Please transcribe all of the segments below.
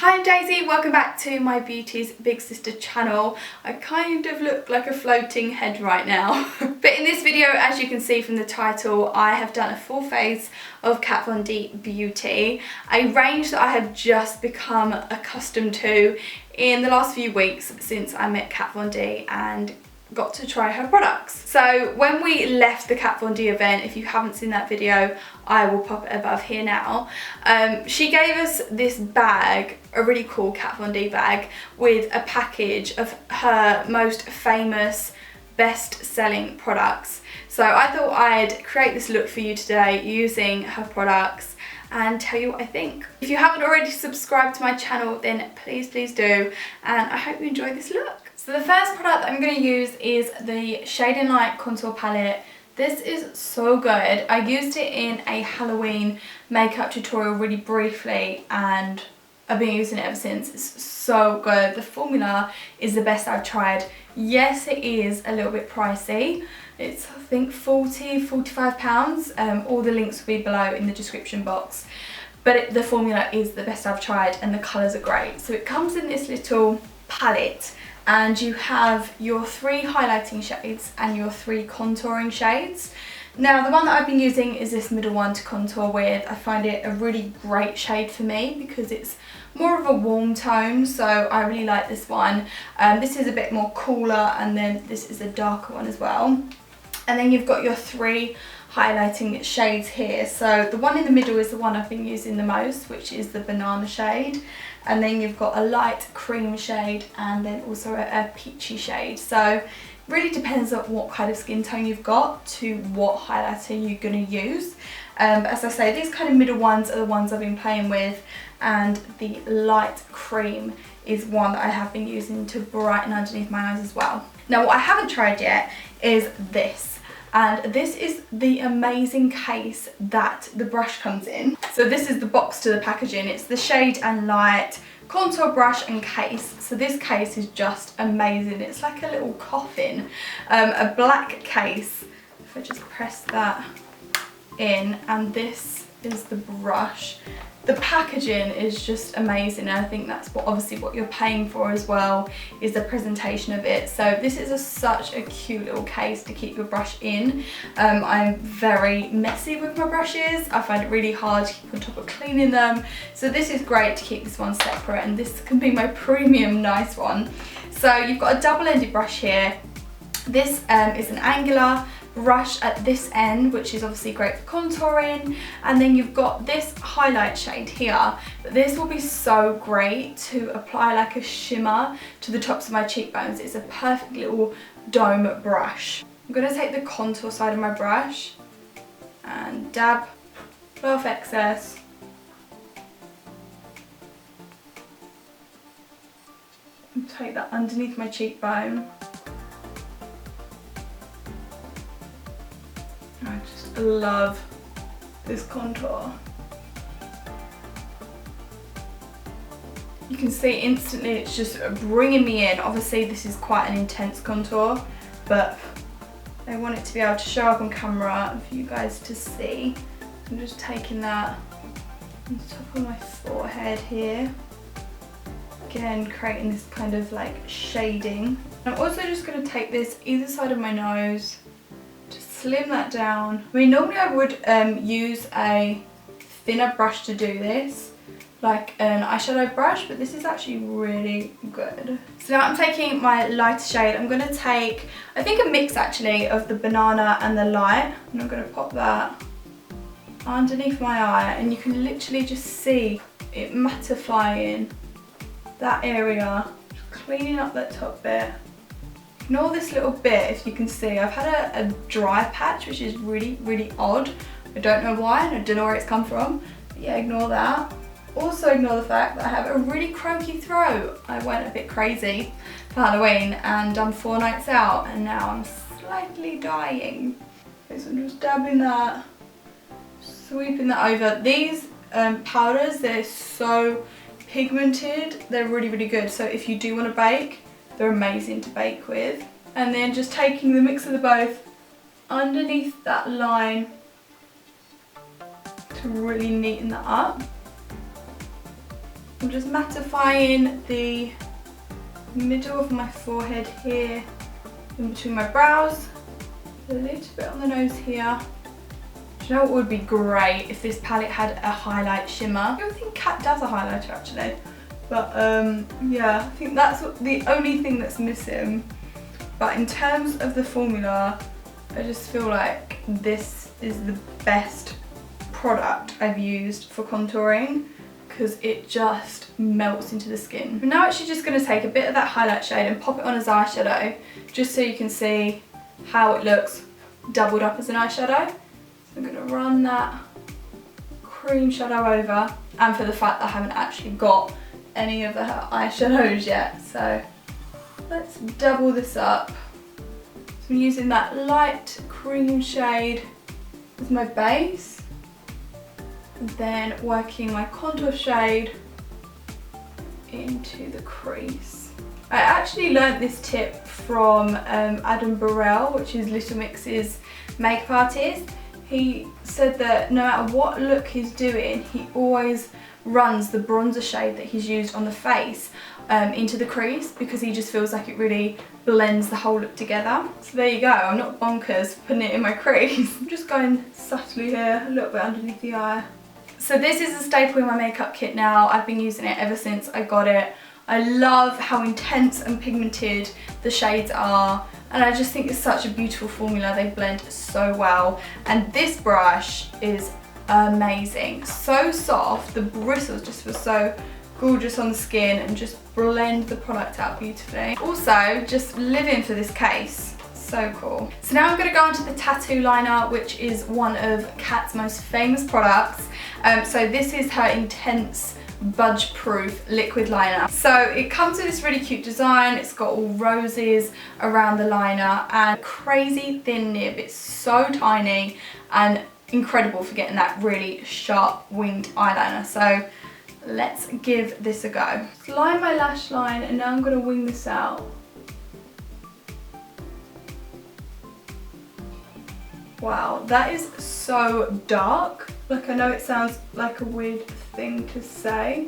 Hi, I'm Daisy, welcome back to my Beauty's Big Sister channel. I kind of look like a floating head right now. But in this video, as you can see from the title, I have done a full face of Kat Von D Beauty, a range that I have just become accustomed to in the last few weeks since I met Kat Von D and got to try her products. So when we left the Kat Von D event, if you haven't seen that video, I will pop it above here now. She gave us this bag, a really cool Kat Von D bag, with a package of her most famous, best-selling products. So I thought I'd create this look for you today using her products and tell you what I think. If you haven't already subscribed to my channel, then please do, and I hope you enjoy this look. So the first product that I'm going to use is the Shade and Light Contour Palette. This is so good. I used it in a Halloween makeup tutorial really briefly and I've been using it ever since. It's so good. The formula is the best I've tried. Yes, it is a little bit pricey. It's I think £45. All the links will be below in the description box. But the formula is the best I've tried and the colours are great. So it comes in this little palette, and you have your 3 highlighting shades and your 3 contouring shades. Now the one that I've been using is this middle one to contour with. I find it a really great shade for me because it's more of a warm tone, so I really like this one. This is a bit more cooler, and then this is a darker one as well. And then you've got your 3 highlighting shades here. So the one in the middle is the one I've been using the most, which is the banana shade. And then you've got a light cream shade and then also a peachy shade. So it really depends on what kind of skin tone you've got to what highlighter you're going to use. But as I say, these kind of middle ones are the ones I've been playing with, and the light cream is one that I have been using to brighten underneath my eyes as well. Now what I haven't tried yet is this. And this is the amazing case that the brush comes in. So this is the box to the packaging. It's the Shade and Light contour brush and case. So this case is just amazing. It's like a little coffin, a black case. If I just press that in, and this is the brush. The packaging is just amazing, and I think that's obviously what you're paying for as well, is the presentation of it. So this is such a cute little case to keep your brush in. I'm very messy with my brushes. I find it really hard to keep on top of cleaning them. So this is great to keep this one separate, and this can be my premium nice one. So you've got a double-ended brush here. This is an angular brush at this end, which is obviously great for contouring, and then you've got this highlight shade here. But this will be so great to apply like a shimmer to the tops of my cheekbones. It's a perfect little dome brush. I'm going to take the contour side of my brush and dab off excess. And take that underneath my cheekbone. I just love this contour. You can see instantly it's just bringing me in. Obviously this is quite an intense contour, but I want it to be able to show up on camera and for you guys to see. I'm just taking that on the top of my forehead here. Again, creating this kind of like shading. I'm also just going to take this either side of my nose, slim that down. I mean, normally I would use a thinner brush to do this, like an eyeshadow brush, but this is actually really good. So now I'm taking my lighter shade. I'm going to take, I think, a mix actually of the banana and the light, and I'm going to pop that underneath my eye, and you can literally just see it mattifying that area, just cleaning up that top bit. Ignore this little bit. If you can see, I've had a dry patch, which is really odd. I don't know why, and I don't know where it's come from, but yeah, ignore that. Also ignore the fact that I have a really croaky throat. I went a bit crazy for Halloween and done 4 nights out, and now I'm slightly dying. Okay, so I'm just dabbing that, sweeping that over. These powders, they're so pigmented, they're really good. So if you do want to bake, they're amazing to bake with. And then just taking the mix of the both underneath that line to really neaten that up. I'm just mattifying the middle of my forehead here, in between my brows, a little bit on the nose here. Do you know what would be great if this palette had a highlight shimmer? I don't think Kat does a highlighter actually, but yeah, I think that's the only thing that's missing. But in terms of the formula, I just feel like this is the best product I've used for contouring because it just melts into the skin. I'm now actually just going to take a bit of that highlight shade and pop it on as eyeshadow, just so you can see how it looks doubled up as an eyeshadow. So I'm going to run that cream shadow over, and for the fact that I haven't actually got any of the eyeshadows yet, so let's double this up. So I'm using that light cream shade as my base, and then working my contour shade into the crease. I actually learnt this tip from Adam Burrell, which is Little Mix's makeup artist. He said that no matter what look he's doing, he always runs the bronzer shade that he's used on the face into the crease, because he just feels like it really blends the whole look together. So there you go, I'm not bonkers putting it in my crease. I'm just going subtly here, a little bit underneath the eye. So this is a staple in my makeup kit now. I've been using it ever since I got it. I love how intense and pigmented the shades are, and I just think it's such a beautiful formula. They blend so well, and this brush is amazing. So soft, the bristles just feel so gorgeous on the skin and just blend the product out beautifully. Also, just living for this case. So cool. So now I'm going to go on to the tattoo liner, which is one of Kat's most famous products. So this is her Intense Budge Proof liquid liner. So it comes with this really cute design. It's got all roses around the liner and crazy thin nib. It's so tiny and incredible for getting that really sharp winged eyeliner. So let's give this a go. Line my lash line, and now I'm going to wing this out. Wow, that is so dark. Like, I know it sounds like a weird thing to say,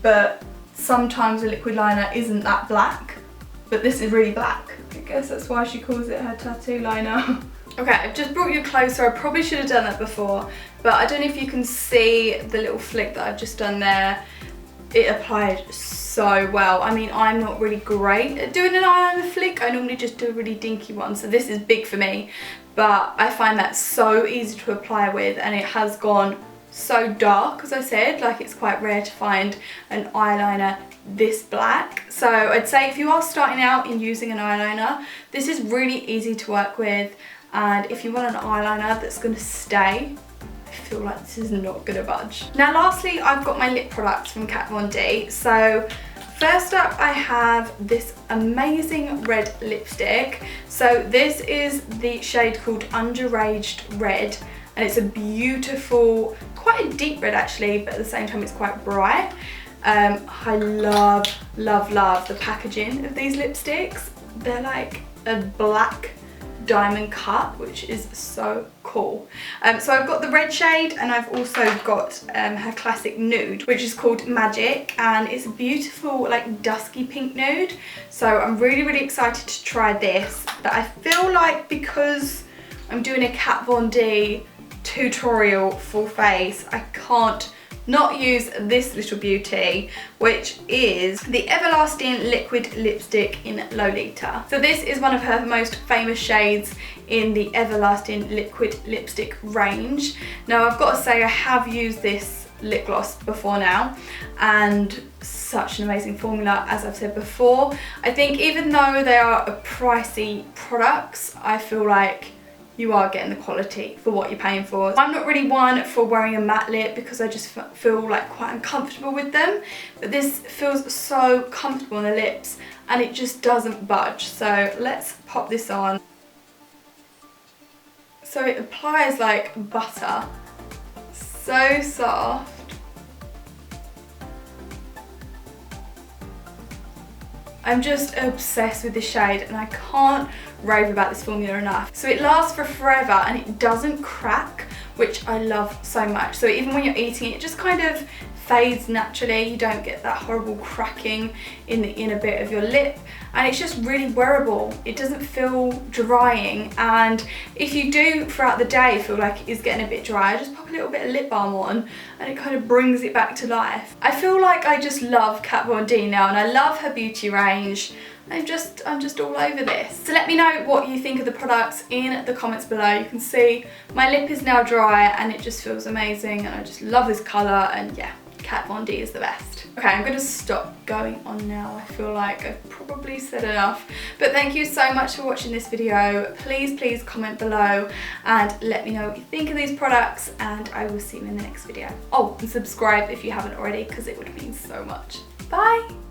but sometimes a liquid liner isn't that black, but this is really black. I guess that's why she calls it her tattoo liner. Okay, I've just brought you closer. I probably should have done that before, but I don't know if you can see the little flick that I've just done there. It applied so well. I mean, I'm not really great at doing an eyeliner flick. I normally just do a really dinky one, so this is big for me. But I find that so easy to apply with, and it has gone so dark, as I said. Like, it's quite rare to find an eyeliner this black. So I'd say if you are starting out in using an eyeliner, this is really easy to work with. And if you want an eyeliner that's going to stay, I feel like this is not going to budge. Now lastly, I've got my lip products from Kat Von D. So first up, I have this amazing red lipstick. So this is the shade called Underaged Red, and it's a beautiful, quite a deep red actually, but at the same time it's quite bright. I love, love, love the packaging of these lipsticks. They're like a black diamond cut, which is so cool. So I've got the red shade, and I've also got her classic nude, which is called Magic, and it's a beautiful like dusky pink nude. So I'm really, really excited to try this. But I feel like because I'm doing a Kat Von D tutorial full face, I can't not use this little beauty, which is the Everlasting Liquid Lipstick in Lolita. So this is one of her most famous shades in the Everlasting Liquid Lipstick range. Now I've got to say, I have used this lip gloss before now, and such an amazing formula, as I've said before. I think even though they are pricey products, I feel like you are getting the quality for what you're paying for. I'm not really one for wearing a matte lip because I just feel like quite uncomfortable with them, but this feels so comfortable on the lips and it just doesn't budge. So let's pop this on. So it applies like butter, so soft. I'm just obsessed with this shade, and I can't rave about this formula enough. So it lasts for forever and it doesn't crack, which I love so much. So even when you're eating it, it just kind of fades naturally, you don't get that horrible cracking in the inner bit of your lip, and it's just really wearable. It doesn't feel drying, and if you do throughout the day feel like it is getting a bit dry, just pop a little bit of lip balm on and it kind of brings it back to life. I feel like I just love Kat Von D now, and I love her beauty range. I'm just all over this. So let me know what you think of the products in the comments below. You can see my lip is now dry and it just feels amazing, and I just love this colour, and yeah, Kat Von D is the best. Okay, I'm going to stop going on now. I feel like I've probably said enough, but thank you so much for watching this video. Please comment below and let me know what you think of these products, and I will see you in the next video. Oh, and subscribe if you haven't already, because it would mean so much. Bye!